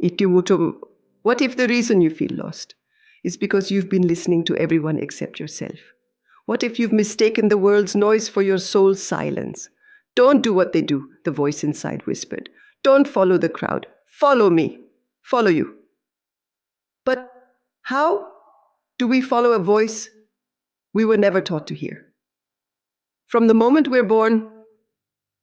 What if the reason you feel lost is because you've been listening to everyone except yourself? What if you've mistaken the world's noise for your soul's silence? Don't do what they do, the voice inside whispered. Don't follow the crowd. Follow me. Follow you. But how do we follow a voice we were never taught to hear? From the moment we're born,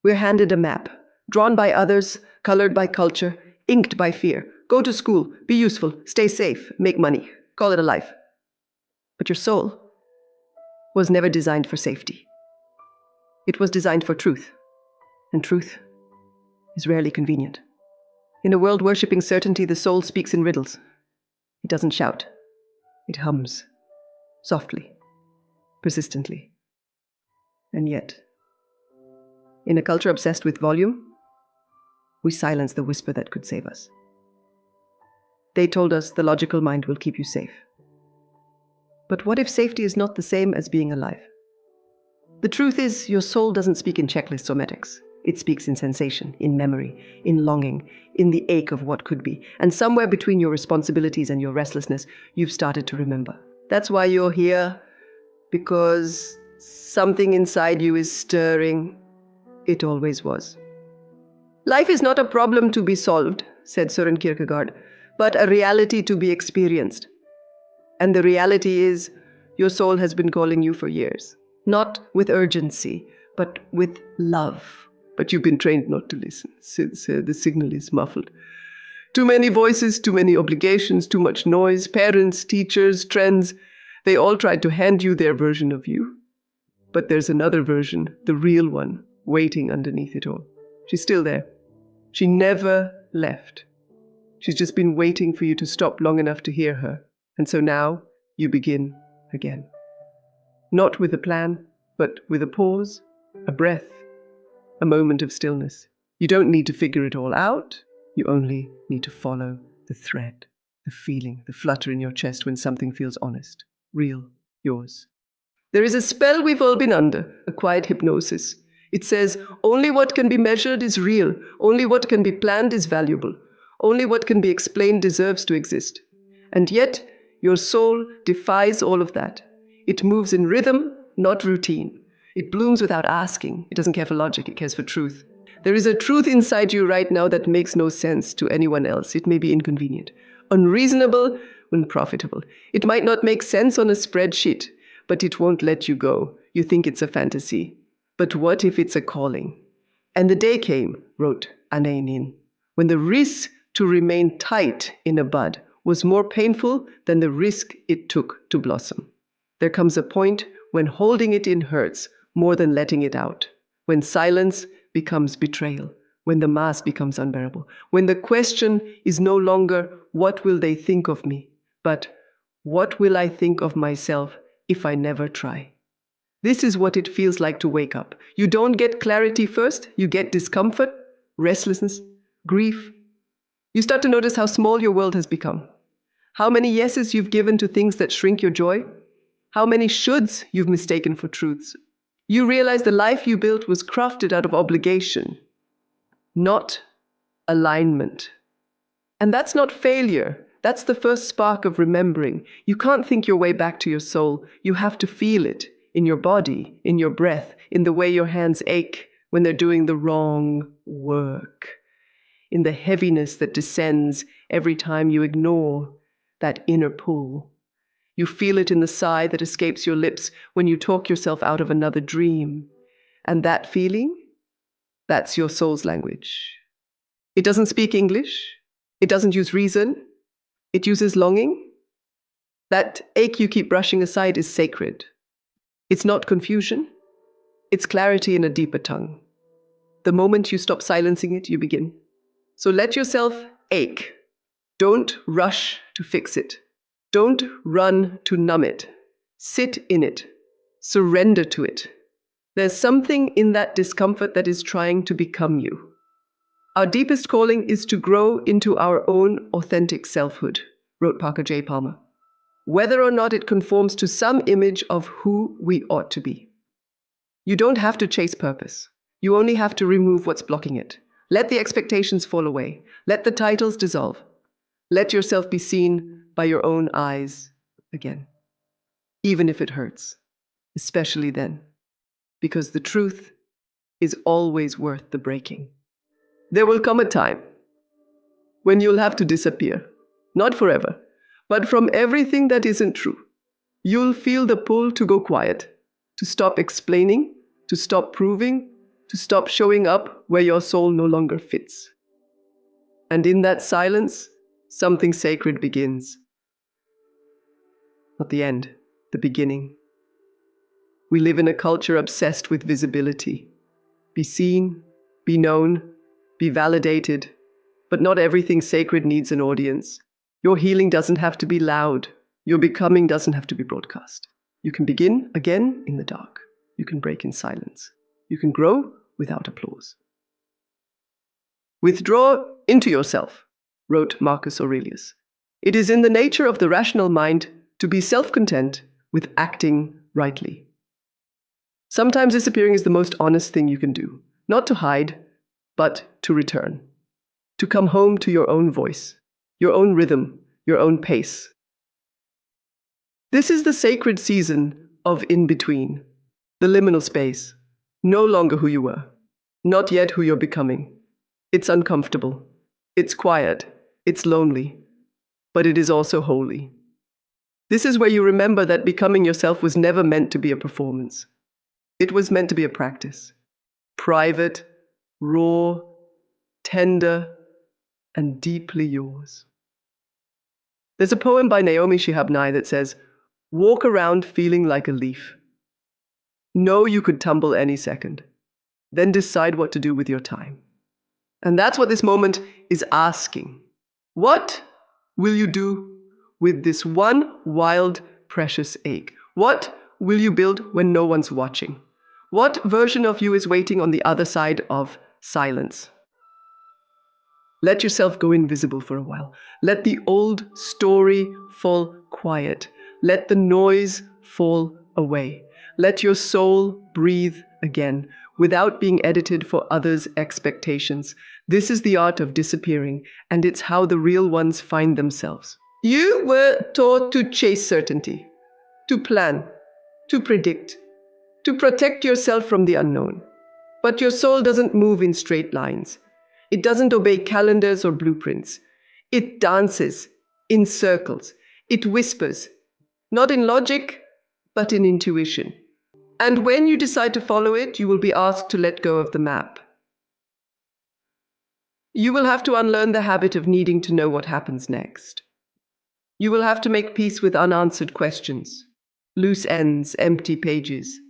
we're handed a map, drawn by others, colored by culture, inked by fear. Go to school, be useful, stay safe, make money, call it a life. But your soul was never designed for safety. It was designed for truth, and truth is rarely convenient. In a world worshipping certainty, the soul speaks in riddles. It doesn't shout. It hums, softly, persistently. And yet, in a culture obsessed with volume, we silence the whisper that could save us. They told us the logical mind will keep you safe. But what if safety is not the same as being alive? The truth is, your soul doesn't speak in checklists or metrics. It speaks in sensation, in memory, in longing, in the ache of what could be. And somewhere between your responsibilities and your restlessness, you've started to remember. That's why you're here, because something inside you is stirring. It always was. Life is not a problem to be solved, said Søren Kierkegaard, but a reality to be experienced. And the reality is, your soul has been calling you for years. Not with urgency, but with love. But you've been trained not to listen, since the signal is muffled. Too many voices, too many obligations, too much noise, parents, teachers, trends. They all tried to hand you their version of you. But there's another version, the real one, waiting underneath it all. She's still there. She never left. She's just been waiting for you to stop long enough to hear her. And so now you begin again. Not with a plan, but with a pause, a breath, a moment of stillness. You don't need to figure it all out. You only need to follow the thread, the feeling, the flutter in your chest when something feels honest, real, yours. There is a spell we've all been under, a quiet hypnosis. It says, only what can be measured is real. Only what can be planned is valuable. Only what can be explained deserves to exist. And yet, your soul defies all of that. It moves in rhythm, not routine. It blooms without asking. It doesn't care for logic, it cares for truth. There is a truth inside you right now that makes no sense to anyone else. It may be inconvenient, unreasonable, unprofitable. It might not make sense on a spreadsheet, but it won't let you go. You think it's a fantasy. But what if it's a calling? And the day came, wrote Anne Nin, when the risk to remain tight in a bud was more painful than the risk it took to blossom. There comes a point when holding it in hurts more than letting it out, when silence becomes betrayal, when the mask becomes unbearable, when the question is no longer, what will they think of me, but what will I think of myself if I never try? This is what it feels like to wake up. You don't get clarity first, you get discomfort, restlessness, grief. You start to notice how small your world has become. How many yeses you've given to things that shrink your joy. How many shoulds you've mistaken for truths. You realize the life you built was crafted out of obligation, not alignment. And that's not failure. That's the first spark of remembering. You can't think your way back to your soul. You have to feel it in your body, in your breath, in the way your hands ache when they're doing the wrong work, in the heaviness that descends every time you ignore that inner pull. You feel it in the sigh that escapes your lips when you talk yourself out of another dream. And that feeling, that's your soul's language. It doesn't speak English. It doesn't use reason. It uses longing. That ache you keep brushing aside is sacred. It's not confusion. It's clarity in a deeper tongue. The moment you stop silencing it, you begin. So let yourself ache. Don't rush to fix it. Don't run to numb it. Sit in it. Surrender to it. There's something in that discomfort that is trying to become you. Our deepest calling is to grow into our own authentic selfhood, wrote Parker J. Palmer, whether or not it conforms to some image of who we ought to be. You don't have to chase purpose. You only have to remove what's blocking it. Let the expectations fall away. Let the titles dissolve. Let yourself be seen by your own eyes again, even if it hurts, especially then, because the truth is always worth the breaking. There will come a time when you'll have to disappear, not forever, but from everything that isn't true. You'll feel the pull to go quiet, to stop explaining, to stop proving, to stop showing up where your soul no longer fits. And in that silence, something sacred begins. Not the end, the beginning. We live in a culture obsessed with visibility. Be seen, be known, be validated. But not everything sacred needs an audience. Your healing doesn't have to be loud. Your becoming doesn't have to be broadcast. You can begin again in the dark. You can break in silence. You can grow without applause. Withdraw into yourself, wrote Marcus Aurelius. It is in the nature of the rational mind to be self-content with acting rightly. Sometimes disappearing is the most honest thing you can do, not to hide, but to return. To come home to your own voice, your own rhythm, your own pace. This is the sacred season of in-between, the liminal space, no longer who you were, not yet who you're becoming. It's uncomfortable, it's quiet, it's lonely, but it is also holy. This is where you remember that becoming yourself was never meant to be a performance. It was meant to be a practice, private, raw, tender, and deeply yours. There's a poem by Naomi Shihab Nye that says, "Walk around feeling like a leaf. Know you could tumble any second. Then decide what to do with your time." And that's what this moment is asking. What will you do with this one wild, precious ache? What will you build when no one's watching? What version of you is waiting on the other side of silence? Let yourself go invisible for a while. Let the old story fall quiet. Let the noise fall away. Let your soul breathe again without being edited for others' expectations. This is the art of disappearing, and it's how the real ones find themselves. You were taught to chase certainty, to plan, to predict, to protect yourself from the unknown. But your soul doesn't move in straight lines. It doesn't obey calendars or blueprints. It dances in circles. It whispers, not in logic, but in intuition. And when you decide to follow it, you will be asked to let go of the map. You will have to unlearn the habit of needing to know what happens next. You will have to make peace with unanswered questions, loose ends, empty pages.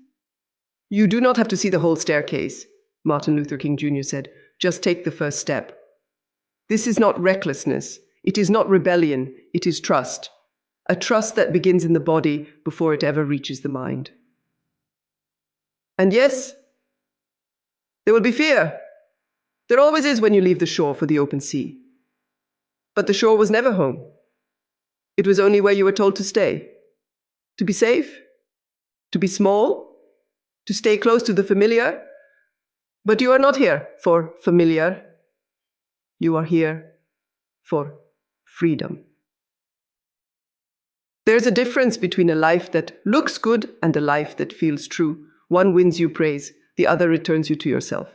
You do not have to see the whole staircase, Martin Luther King Jr. said. Just take the first step. This is not recklessness. It is not rebellion. It is trust. A trust that begins in the body before it ever reaches the mind. And yes, there will be fear. There always is when you leave the shore for the open sea. But the shore was never home. It was only where you were told to stay. To be safe, to be small, to stay close to the familiar. But you are not here for familiar. You are here for freedom. There's a difference between a life that looks good and a life that feels true. One wins you praise, the other returns you to yourself.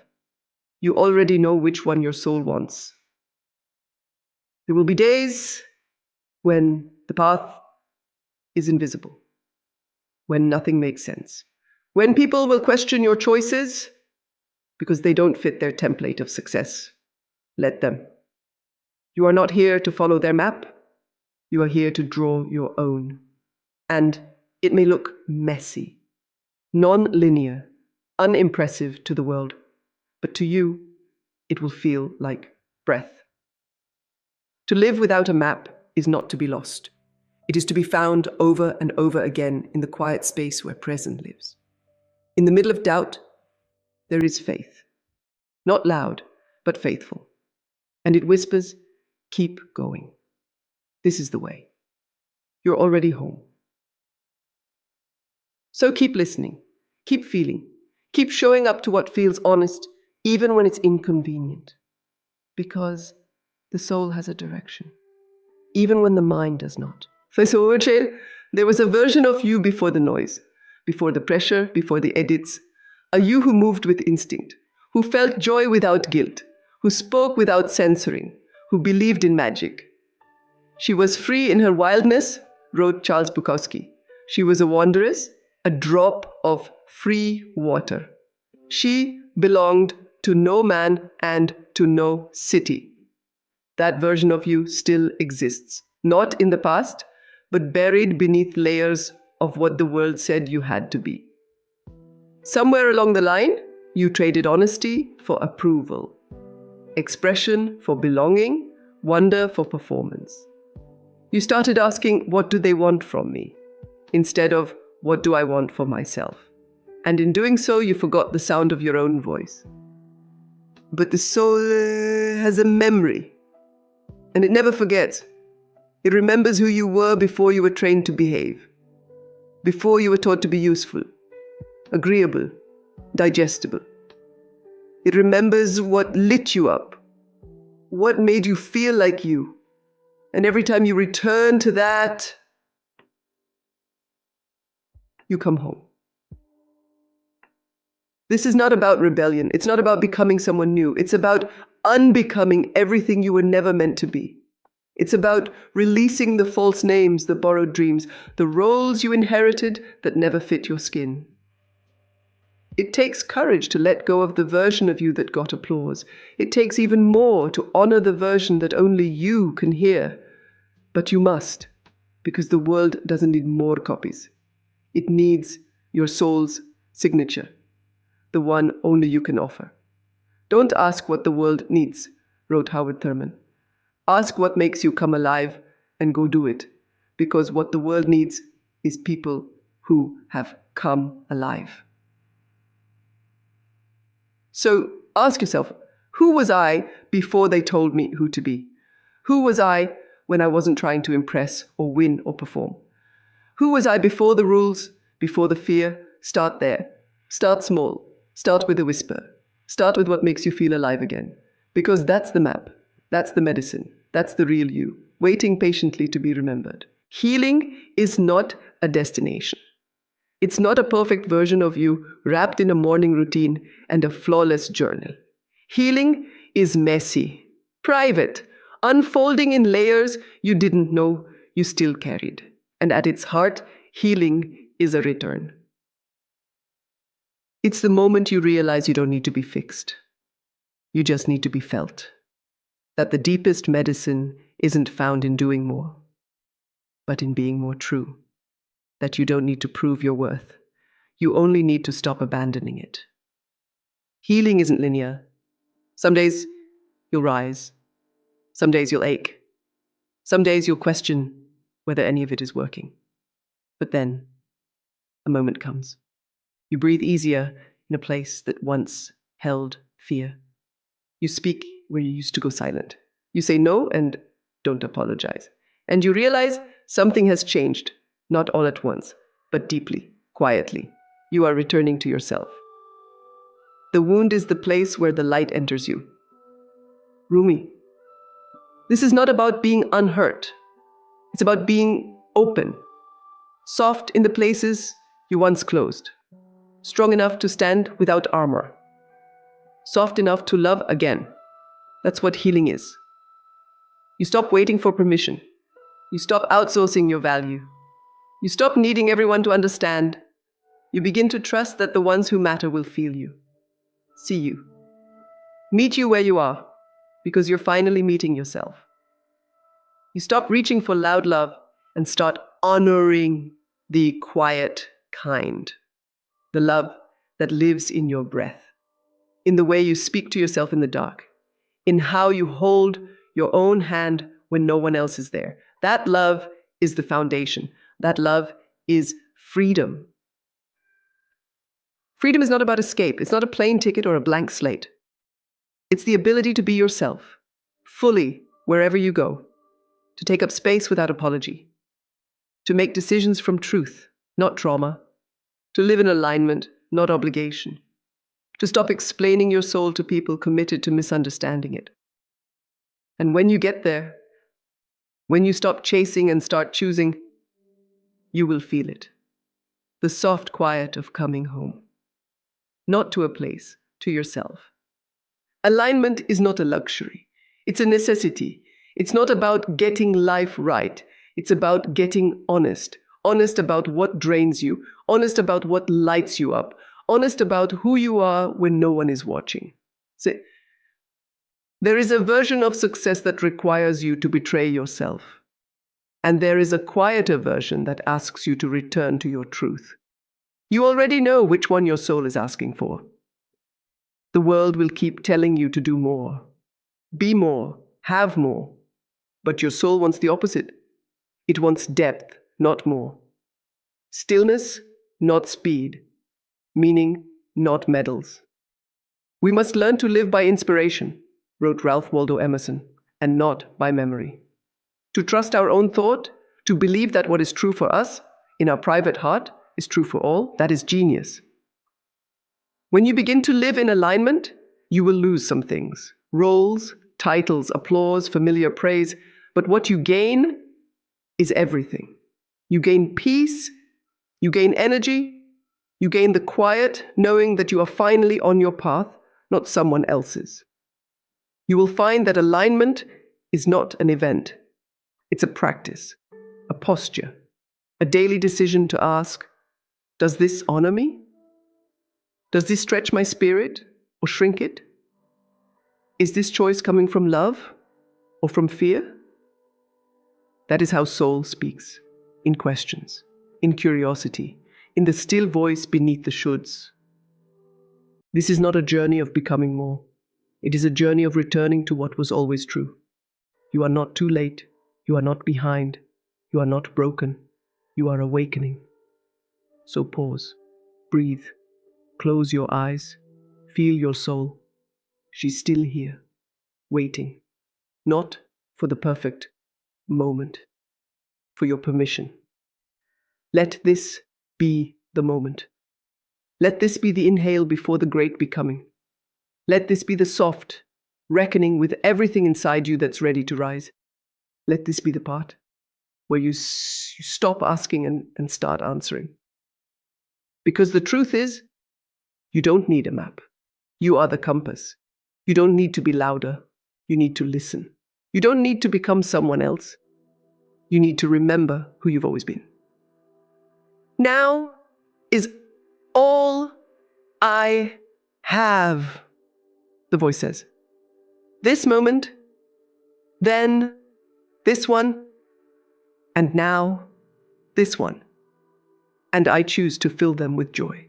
You already know which one your soul wants. There will be days when the path is invisible, when nothing makes sense, when people will question your choices because they don't fit their template of success. Let them. You are not here to follow their map. You are here to draw your own. And it may look messy, non-linear, unimpressive to the world, but to you, it will feel like breath. To live without a map is not to be lost. It is to be found over and over again in the quiet space where present lives. In the middle of doubt, there is faith. Not loud, but faithful. And it whispers, keep going. This is the way. You're already home. So keep listening, keep feeling, keep showing up to what feels honest, even when it's inconvenient. Because the soul has a direction. even when the mind does not. Voiceover, there was a version of you before the noise, before the pressure, before the edits, a you who moved with instinct, who felt joy without guilt, who spoke without censoring, who believed in magic. She was free in her wildness, wrote Charles Bukowski. She was a wanderess, a drop of free water. She belonged to no man and to no city. That version of you still exists, not in the past, but buried beneath layers of what the world said you had to be. Somewhere along the line, you traded honesty for approval, expression for belonging, wonder for performance. You started asking, what do they want from me? Instead of, what do I want for myself? And in doing so, you forgot the sound of your own voice. But the soul has a memory, and it never forgets. It remembers who you were before you were trained to behave, before you were taught to be useful, agreeable, digestible. It remembers what lit you up, what made you feel like you. And every time you return to that, you come home. This is not about rebellion. It's not about becoming someone new. It's about unbecoming everything you were never meant to be. It's about releasing the false names, the borrowed dreams, the roles you inherited that never fit your skin. It takes courage to let go of the version of you that got applause. It takes even more to honor the version that only you can hear. But you must, because the world doesn't need more copies. It needs your soul's signature, the one only you can offer. Don't ask what the world needs, wrote Howard Thurman. Ask what makes you come alive and go do it, because what the world needs is people who have come alive. So ask yourself, who was I before they told me who to be? Who was I when I wasn't trying to impress or win or perform? Who was I before the rules, before the fear? Start there. Start small. Start with a whisper. Start with what makes you feel alive again. Because that's the map. That's the medicine. That's the real you, waiting patiently to be remembered. Healing is not a destination. It's not a perfect version of you wrapped in a morning routine and a flawless journal. Healing is messy, private, unfolding in layers you didn't know you still carried. And at its heart, healing is a return. It's the moment you realize you don't need to be fixed. You just need to be felt. That the deepest medicine isn't found in doing more, but in being more true. That you don't need to prove your worth. You only need to stop abandoning it. Healing isn't linear. Some days you'll rise. Some days you'll ache. Some days you'll question whether any of it is working. But then a moment comes. You breathe easier in a place that once held fear. You speak where you used to go silent. You say no and don't apologize. And you realize something has changed, not all at once, but deeply, quietly. You are returning to yourself. The wound is the place where the light enters you. Rumi, this is not about being unhurt. It's about being open, soft in the places you once closed, strong enough to stand without armor, soft enough to love again. That's what healing is. You stop waiting for permission. You stop outsourcing your value. You stop needing everyone to understand. You begin to trust that the ones who matter will feel you, see you, meet you where you are, because you're finally meeting yourself. You stop reaching for loud love and start honoring the quiet kind, the love that lives in your breath, in the way you speak to yourself in the dark, in how you hold your own hand when no one else is there. That love is the foundation. That love is freedom. Freedom is not about escape. It's not a plane ticket or a blank slate. It's the ability to be yourself, fully, wherever you go, to take up space without apology, to make decisions from truth, not trauma, to live in alignment, not obligation, to stop explaining your soul to people committed to misunderstanding it. And when you get there, When you stop chasing and start choosing, you will feel it. The soft quiet of coming home. Not to a place, to yourself. Alignment is not a luxury. It's a necessity. It's not about getting life right. It's about getting honest. Honest about what drains you. Honest about what lights you up. Honest about who you are when no one is watching. See, there is a version of success that requires you to betray yourself. And there is a quieter version that asks you to return to your truth. You already know which one your soul is asking for. The world will keep telling you to do more, be more, have more. But your soul wants the opposite. It wants depth, not more. Stillness, not speed. Meaning, not medals. We must learn to live by inspiration, wrote Ralph Waldo Emerson, and not by memory. To trust our own thought, to believe that what is true for us, in our private heart, is true for all, that is genius. When you begin to live in alignment, you will lose some things. Roles, titles, applause, familiar praise. But what you gain is everything. You gain peace, you gain energy, you gain the quiet, knowing that you are finally on your path, not someone else's. You will find that alignment is not an event. It's a practice, a posture, a daily decision to ask, does this honor me? Does this stretch my spirit or shrink it? Is this choice coming from love or from fear? That is how soul speaks, in questions, in curiosity, in the still voice beneath the shoulds. This is not a journey of becoming more. It is a journey of returning to what was always true. You are not too late. You are not behind. You are not broken. You are awakening. So pause, breathe, close your eyes, feel your soul. She's still here, waiting, not for the perfect moment, for your permission. Let this be the moment. Let this be the inhale before the great becoming. Let this be the soft reckoning with everything inside you that's ready to rise. Let this be the part where you stop asking and start answering. Because the truth is, you don't need a map. You are the compass. You don't need to be louder. You need to listen. You don't need to become someone else. You need to remember who you've always been. Now is all I have, the voice says. This moment, then this one, and now this one. And I choose to fill them with joy.